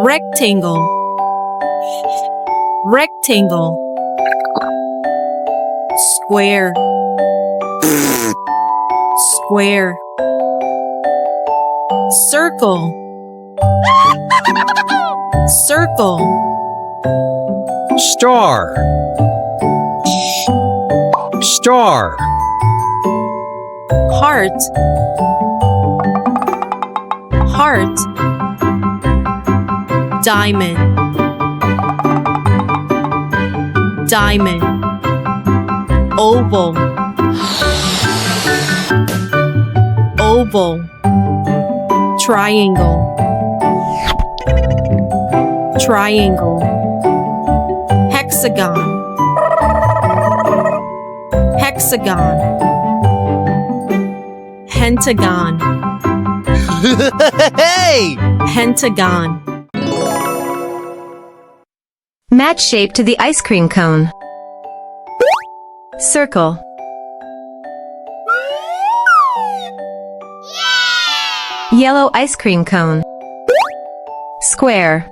Rectangle. Rectangle. Square. Square. Circle. Circle. Star. Star. Heart. Heart. Diamond. Diamond. Oval. Oval. Triangle. Triangle. Hexagon. Hexagon. Pentagon. Hey! Pentagon. Match shape to the ice cream cone. Circle. Yellow ice cream cone. Square.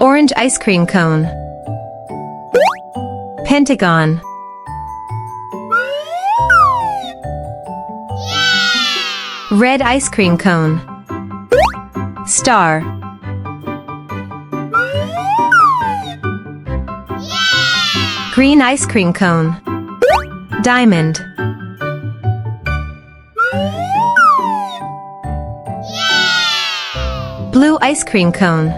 Orange ice cream cone. Pentagon. Red ice cream cone. Star. Green ice cream cone. Diamond. Blue ice cream cone.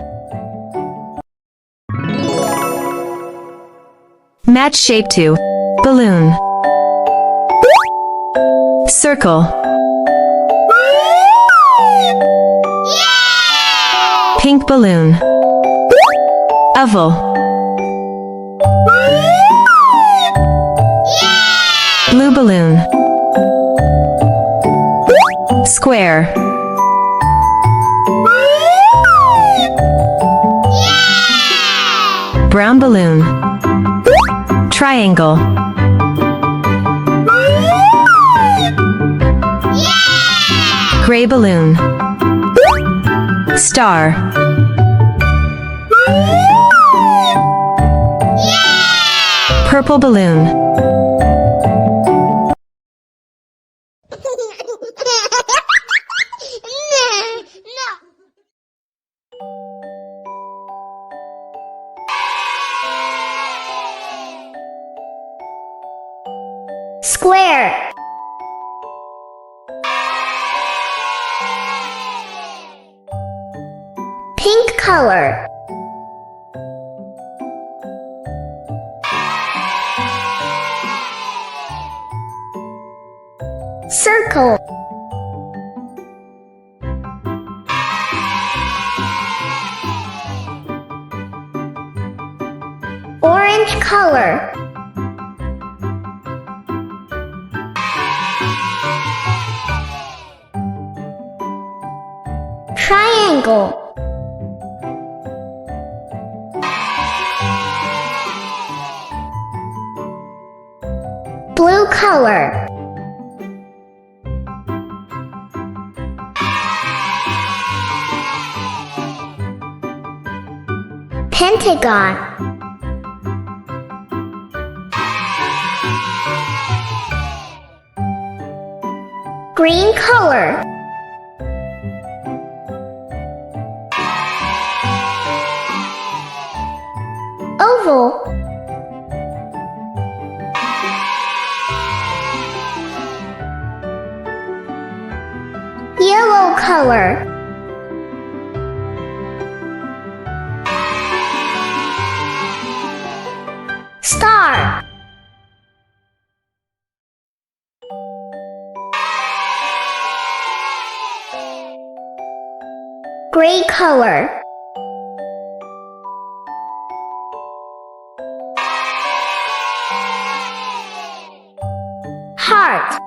Match shape to balloon. Circle. Pink balloon. Oval. Blue balloon. Square. Brown balloon. Triangle. Gray balloon. Star. Purple balloon. Square. Pink color. Circle. Orange color. Triangle. Blue color. Pentagon. Green color. Oval. Yellow color. Star. Gray color. Heart.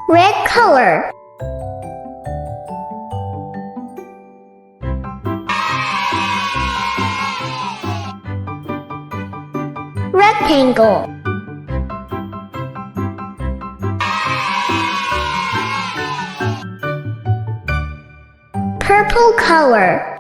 Red color. Rectangle. Purple color.